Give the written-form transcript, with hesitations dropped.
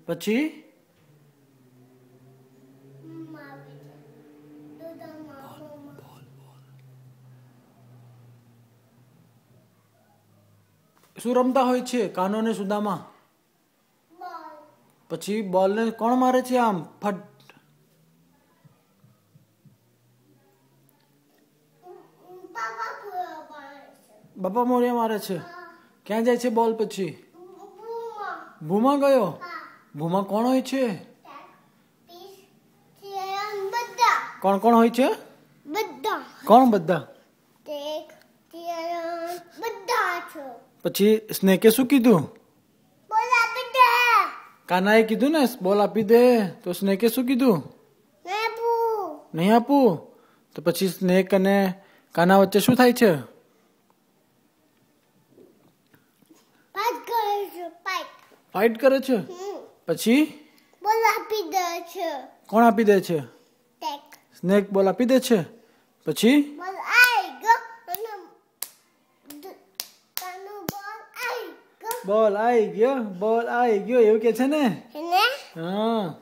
પછી શું રમતા હોય છે કાનો ને સુદામા? પછી બોલ ને કોણ મારે છે આમ ફટ? બાપા મોરિયા મારે છે. ક્યાં જાય છે બોલ? પછી ભૂમા ગયો. ભૂમા કોણ હોય છે? કોણ કોણ હોય છે? કોણ બધા? પછી સ્નેકે શું કીધું? કાનાએ કીધું ને બોલ આપી દે, તો સ્નેકે શું કીધું? નહીં આપું. તો પછી સ્નેક અને કાના વચ્ચે શું થાય છે? ફાઇટ કરે છે. પછી બોલ આપી દે છે. કોણ આપી દે છે? સ્નેક બોલ આપી દે છે. પછી બોલ આવી ગયો, બોલ આવી ગયો એવું કે છે ને? હા.